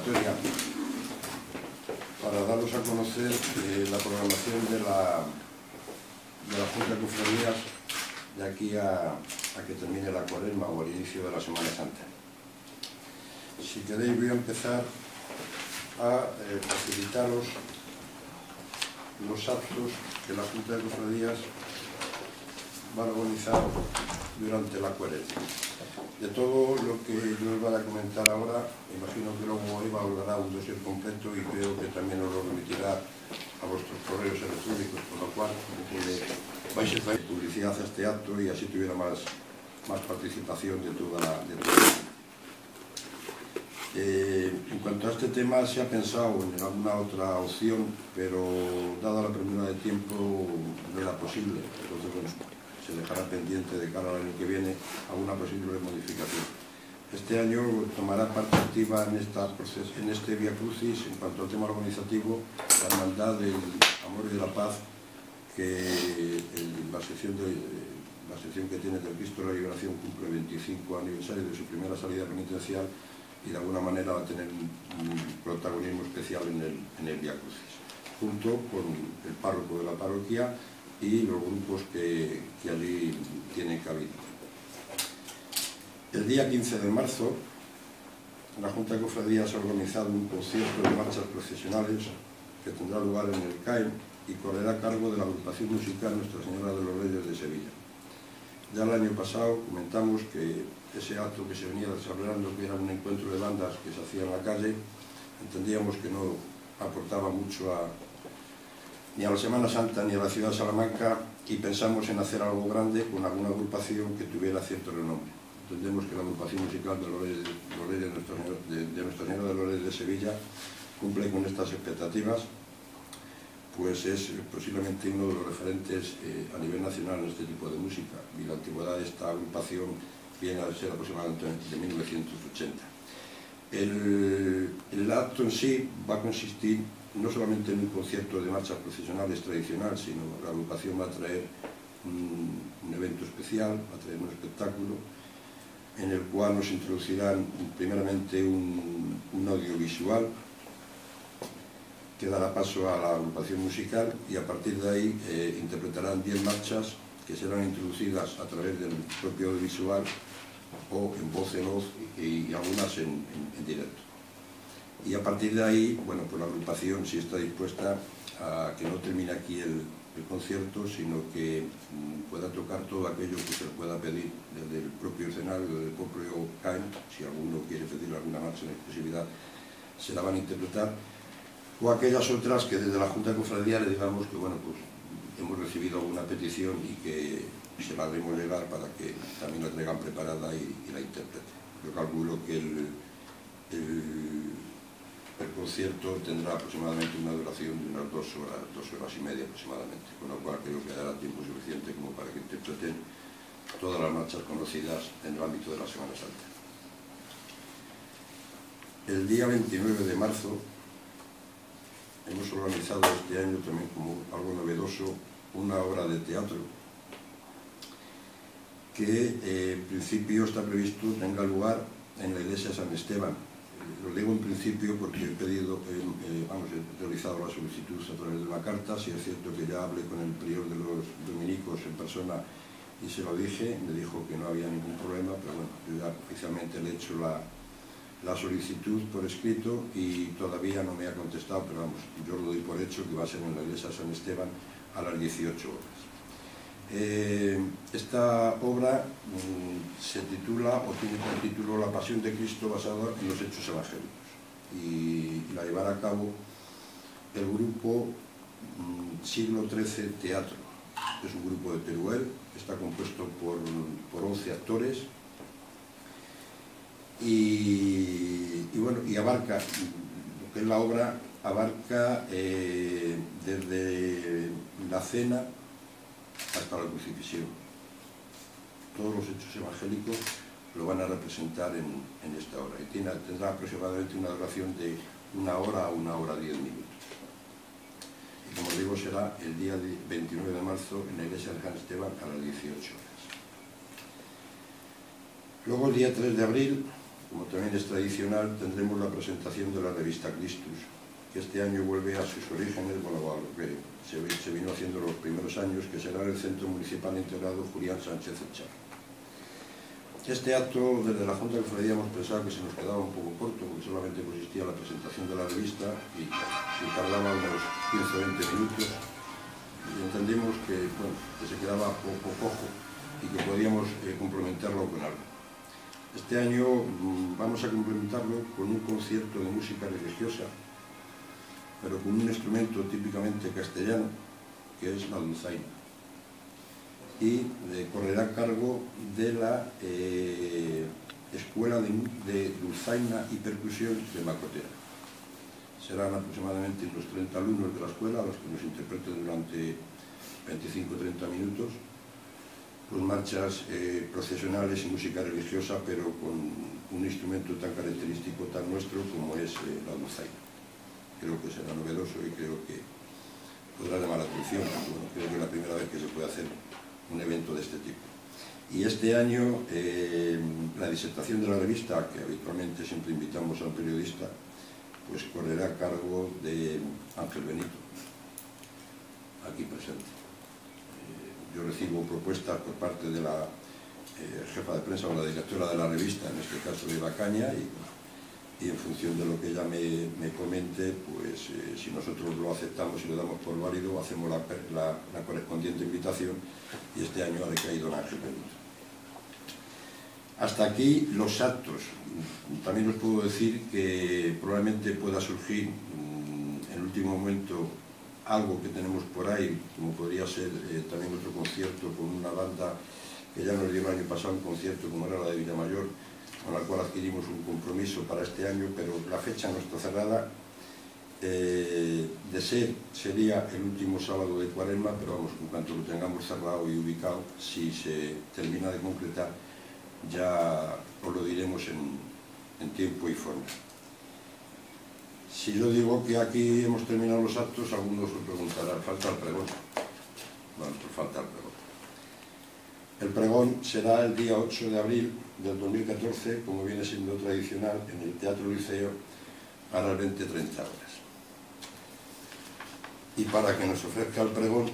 convocatoria para daros a conocer la programación de la Junta de Cofradías de aquí a que termine la Cuaresma o al inicio de la Semana Santa. Si queréis, voy a empezar a facilitaros los actos que la Junta de Cofradías va a organizar durante la Cuaresma. De todo lo que yo os voy a comentar ahora, imagino que luego Eva os dará un dossier completo y creo que también os lo remitirá a vuestros correos electrónicos, por lo cual vais a traer publicidad a este acto y así tuviera más participación de toda la en cuanto a este tema, se ha pensado en alguna otra opción, pero dada la premura de tiempo no era posible. Entonces, bueno, se dejará pendiente de cara al año que viene alguna posible modificación. Este año tomará parte activa en este Vía Crucis, en cuanto al tema organizativo, la Hermandad del Amor y de la Paz, que la sección que tiene del Cristo de la Liberación cumple 25 aniversario de su primera salida penitencial y de alguna manera va a tener un protagonismo especial en el Vía Crucis, junto con el párroco de la parroquia y los grupos que allí tienen cabida. El día 15 de marzo, la Junta de Cofradías ha organizado un concierto de marchas procesionales que tendrá lugar en el CAEM y correrá a cargo de la agrupación musical Nuestra Señora de los Reyes de Sevilla. Ya el año pasado comentamos que ese acto que se venía desarrollando, que era un encuentro de bandas que se hacía en la calle, entendíamos que no aportaba mucho ni a la Semana Santa ni a la ciudad de Salamanca, y pensamos en hacer algo grande con alguna agrupación que tuviera cierto renombre. Entendemos que la agrupación musical de Nuestra Señora de los Reyes de Sevilla cumple con estas expectativas, pues es posiblemente uno de los referentes a nivel nacional en este tipo de música, y la antigüedad de esta agrupación viene a ser aproximadamente de 1980. El acto en sí va a consistir no solamente en un concierto de marchas procesionales tradicional, sino la agrupación va a traer un evento especial, va a traer un espectáculo en el cual nos introducirán primeramente un audiovisual que dará paso a la agrupación musical, y a partir de ahí interpretarán 10 marchas que serán introducidas a través del propio audiovisual o en voz y algunas en directo. Y a partir de ahí, bueno, pues la agrupación sí está dispuesta a que no termine aquí el concierto, sino que pueda tocar todo aquello que se le pueda pedir desde el propio escenario, desde el propio CAEM. Si alguno quiere pedir alguna marcha en exclusividad, se la van a interpretar, o aquellas otras que desde la Junta de Cofradía le digamos que, bueno, pues hemos recibido alguna petición y que se la haremos llegar para que también la traigan preparada y la interpreten. Yo calculo que el concierto tendrá aproximadamente una duración de unas 2 horas y media aproximadamente, con lo cual creo que dará tiempo suficiente como para que interpreten todas las marchas conocidas en el ámbito de la Semana Santa. El día 29 de marzo hemos organizado este año también, como algo novedoso, una obra de teatro que en principio está previsto tenga lugar en la iglesia de San Esteban. Lo digo en principio porque he realizado la solicitud a través de una carta. Si es cierto que ya hablé con el prior de los dominicos en persona y se lo dije, me dijo que no había ningún problema, pero bueno, yo ya oficialmente le he hecho la solicitud por escrito y todavía no me ha contestado, pero vamos, yo lo doy por hecho que va a ser en la iglesia de San Esteban a las 18 horas. Esta obra se titula, o tiene por título, La Pasión de Cristo basada en los hechos evangélicos, y la llevará a cabo el grupo Siglo XIII Teatro. Es un grupo de Teruel, está compuesto por 11 actores y bueno, y abarca, lo que es la obra, abarca desde la cena hasta la crucifixión. Todos los hechos evangélicos lo van a representar en esta obra, y tendrá aproximadamente una duración de 1 hora a 1 hora 10 minutos. Y como digo, será el día 29 de marzo en la iglesia de San Esteban a las 18 horas. Luego, el día 3 de abril, como también es tradicional, tendremos la presentación de la revista Christus, que este año vuelve a sus orígenes, bueno, a lo que se vino haciendo los primeros años, que será el Centro Municipal Integrado Julián Sánchez Echar. Este acto, desde la Junta de Cofradía hemos pensado que se nos quedaba un poco corto, porque solamente consistía en la presentación de la revista y tardaba unos 15 o 20 minutos, y entendimos que, bueno, que se quedaba poco cojo y que podíamos complementarlo con algo. Este año vamos a complementarlo con un concierto de música religiosa, pero con un instrumento típicamente castellano, que es la dulzaina. Y correrá a cargo de la Escuela de Dulzaina y Percusión de Macotera. Serán aproximadamente unos 30 alumnos de la escuela, a los que nos interpreten durante 25-30 minutos, pues marchas procesionales y música religiosa, pero con un instrumento tan característico, tan nuestro como es la dulzaina. Creo que será novedoso y creo que podrá llamar la atención, porque bueno, creo que es la primera vez que se puede hacer un evento de este tipo. Y este año la disertación de la revista, que habitualmente siempre invitamos a un periodista, pues correrá a cargo de Ángel Benito, aquí presente. Yo recibo propuestas por parte de la jefa de prensa o la directora de la revista, en este caso de Bacaña, y en función de lo que ella me comente, pues si nosotros lo aceptamos y lo damos por válido, hacemos la correspondiente invitación, y este año ha recaído en Ángel Benito. Hasta aquí los actos. También os puedo decir que probablemente pueda surgir en el último momento algo que tenemos por ahí, como podría ser también otro concierto con una banda que ya nos dio el año pasado, un concierto como era la de Villamayor, con la cual adquirimos un compromiso para este año, pero la fecha no está cerrada. De ser, sería el último sábado de Cuaresma, pero vamos, en cuanto lo tengamos cerrado y ubicado, si se termina de concretar, ya os lo diremos en tiempo y forma. Si yo digo que aquí hemos terminado los actos, algunos os preguntarán, falta el pregón. Bueno, pues falta el pregón. El pregón será el día 8 de abril del 2014, como viene siendo tradicional, en el Teatro Liceo, a las 20:30 horas. Y para que nos ofrezca el pregón,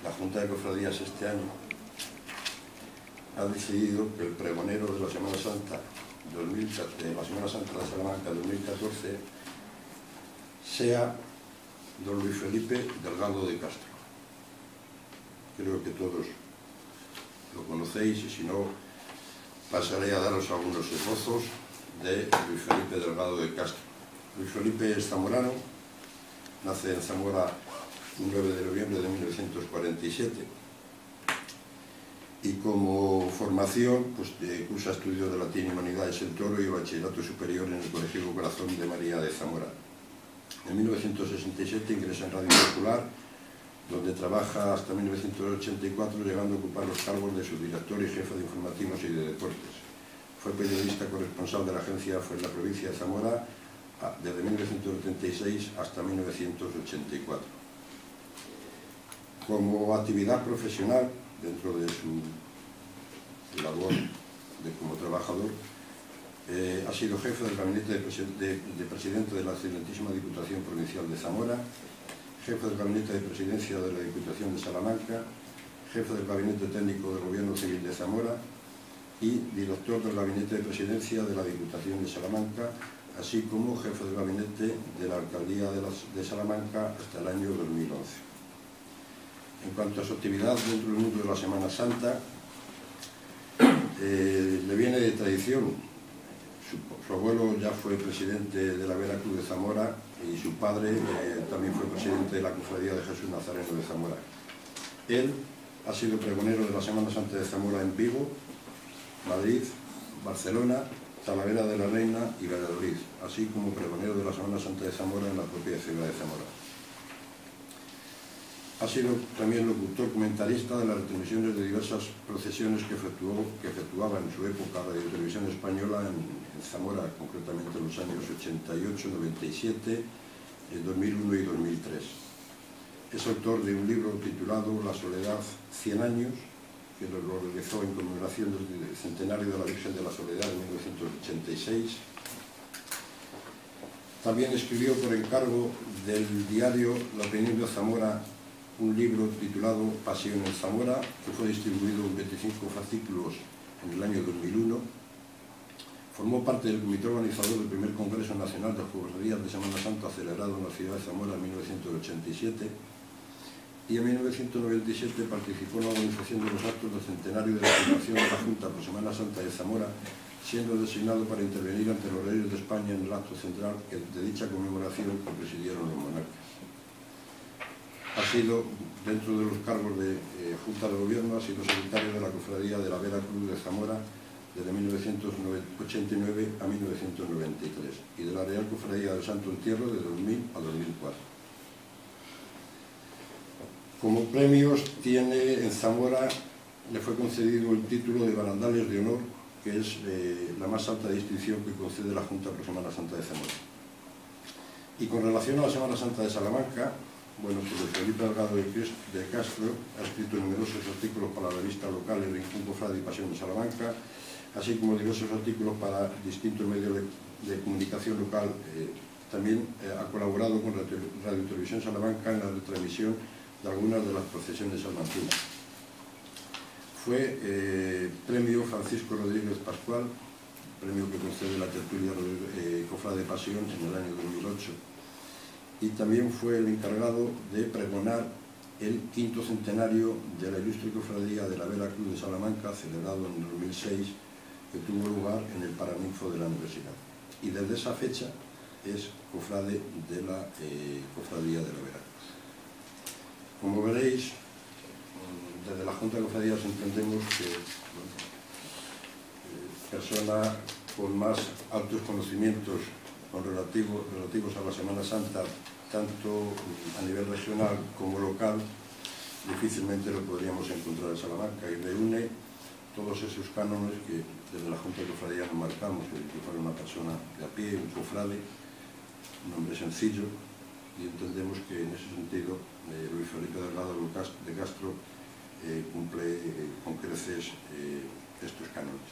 la Junta de Cofradías este año ha decidido que el pregonero de la Semana Santa de la Semana Santa de Salamanca 2014 sea don Luis Felipe Delgado de Castro. Creo que todos lo conocéis, y si no, pasaré a daros algunos esbozos de Luis Felipe Delgado de Castro. Luis Felipe es zamorano, nace en Zamora un 9 de noviembre de 1947, y como formación pues, cursa estudios de Latín y Humanidades en Toro y bachillerato superior en el Colegio Corazón de María de Zamora. En 1967 ingresa en Radio Popular, donde trabaja hasta 1984, llegando a ocupar los cargos de subdirector y jefe de informativos y de deportes. Fue periodista corresponsal de la agencia Fue en la provincia de Zamora desde 1976 hasta 1984. Como actividad profesional, dentro de su labor como trabajador, ha sido jefe del gabinete de presidente de la excelentísima Diputación Provincial de Zamora, jefe del gabinete de presidencia de la Diputación de Salamanca, jefe del gabinete técnico del Gobierno Civil de Zamora y director del gabinete de presidencia de la Diputación de Salamanca, así como jefe del gabinete de la Alcaldía de Salamanca hasta el año 2011. En cuanto a su actividad dentro del mundo de la Semana Santa, le viene de tradición. Su abuelo ya fue presidente de la Vera Cruz de Zamora y su padre también fue presidente de la Cofradía de Jesús Nazareno de Zamora. Él ha sido pregonero de la Semana Santa de Zamora en Vigo, Madrid, Barcelona, Talavera de la Reina y Valladolid, así como pregonero de la Semana Santa de Zamora en la propia ciudad de Zamora. Ha sido también locutor comentarista de las retransmisiones de diversas procesiones que efectuaba en su época Radio Televisión Española en Zamora, concretamente en los años 88, 97, 2001 y 2003. Es autor de un libro titulado La soledad 100 años, que lo realizó en conmemoración del centenario de la Virgen de la Soledad en 1986. También escribió por encargo del diario La Opinión de Zamora un libro titulado Pasión en Zamora, que fue distribuido en 25 fascículos en el año 2001. Formó parte del comité organizador del primer Congreso Nacional de Cofradías de Semana Santa celebrado en la ciudad de Zamora en 1987, y en 1997 participó en la organización de los actos del centenario de la fundación de la Junta por Semana Santa de Zamora, siendo designado para intervenir ante los reyes de España en el acto central de dicha conmemoración que presidieron los monarcas. Ha sido, dentro de los cargos de Junta de Gobierno, ha sido secretario de la Cofradía de la Vera Cruz de Zamora desde 1989 a 1993 y de la Real Cofradía del Santo Entierro de 2000 a 2004. Como premios tiene en Zamora, le fue concedido el título de Barandales de Honor, que es la más alta distinción que concede la Junta por Semana Santa de Zamora. Y con relación a la Semana Santa de Salamanca, bueno, pues Felipe Delgado de Castro ha escrito numerosos artículos para la revista local El Rincón Cofrade y Pasión de Salamanca, así como diversos artículos para distintos medios de comunicación local. También ha colaborado con Radio Televisión Salamanca en la retransmisión de algunas de las procesiones salmantinas. Fue premio Francisco Rodríguez Pascual, premio que concede la tertulia Cofrade de Pasión en el año 2008. Y también fue el encargado de pregonar el 5º centenario de la ilustre cofradía de la Vera Cruz de Salamanca, celebrado en 2006, que tuvo lugar en el Paraninfo de la Universidad. Y desde esa fecha es cofrade de la cofradía de la Vera Cruz. Como veréis, desde la Junta de Cofradías entendemos que persona con más altos conocimientos relativos a la Semana Santa, tanto a nivel regional como local, difícilmente lo podríamos encontrar en Salamanca, y reúne todos esos cánones que desde la Junta de Cofradías nos marcamos, que fuera una persona de a pie, un cofrade, un hombre sencillo, y entendemos que en ese sentido Luis Felipe Delgado de Castro cumple con creces estos cánones.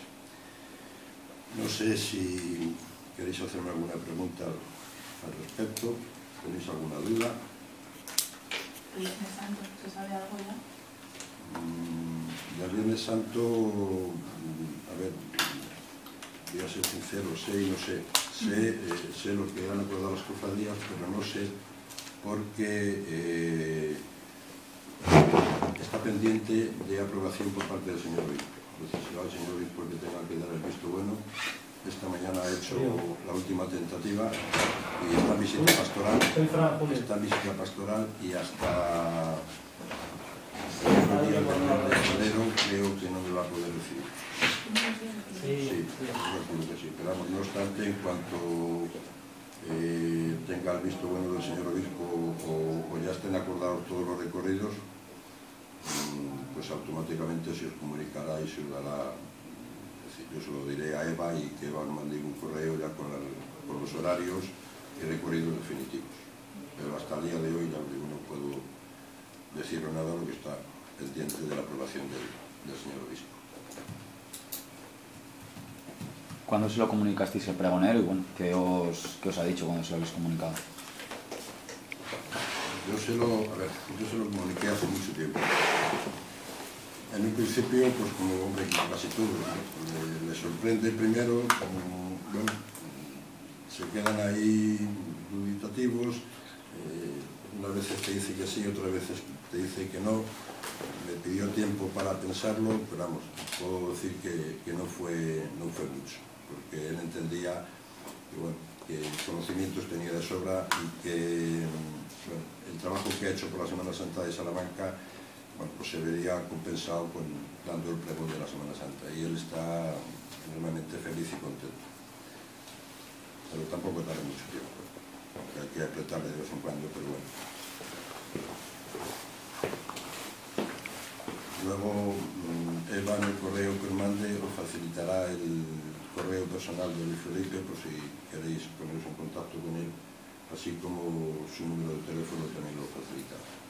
No sé si queréis hacerme alguna pregunta al respecto, ¿tenéis alguna duda? Viernes Santo, ¿se sabe algo ya? Del Viernes Santo, a ver, voy a ser sincero, sé y no sé. Sé lo que han acordado las cofradías, pero no sé porque está pendiente de aprobación por parte del señor obispo. Entonces será el señor obispo el que tenga que dar el visto bueno. Esta mañana ha hecho la última tentativa y está en visita pastoral. Está en visita pastoral y hasta el día del 9 de febrero creo que no me va a poder recibir. Sí, que sí. Pero vamos, no obstante, en cuanto tenga el visto bueno del señor obispo o ya estén acordados todos los recorridos, pues automáticamente se os comunicará y se os dará. Yo se lo diré a Eva y que Eva nos mande un correo ya con los horarios y recorridos definitivos. Pero hasta el día de hoy ya no puedo deciros nada lo que está pendiente de la aprobación del señor obispo. ¿Cuándo se lo comunicasteis al pregonero y bueno, qué os ha dicho cuando se lo habéis comunicado? Yo se lo comuniqué hace mucho tiempo. En un principio, pues como hombre, casi todo, ¿no? Le sorprende primero, bueno, se quedan ahí dubitativos, unas veces te dice que sí, otras veces te dice que no. Me pidió tiempo para pensarlo, pero vamos, puedo decir que no fue mucho, porque él entendía que, bueno, que conocimientos tenía de sobra y que bueno, el trabajo que ha hecho por la Semana Santa de Salamanca, bueno, pues se vería compensado dando el pregón de la Semana Santa, y él está enormemente feliz y contento. Pero tampoco tarda mucho tiempo, porque hay que apretarle de vez en cuando, pero bueno. Luego, Eva en el correo que os mande os facilitará el correo personal de Luis Felipe, por si queréis poneros en contacto con él, así como su número de teléfono también lo facilitará.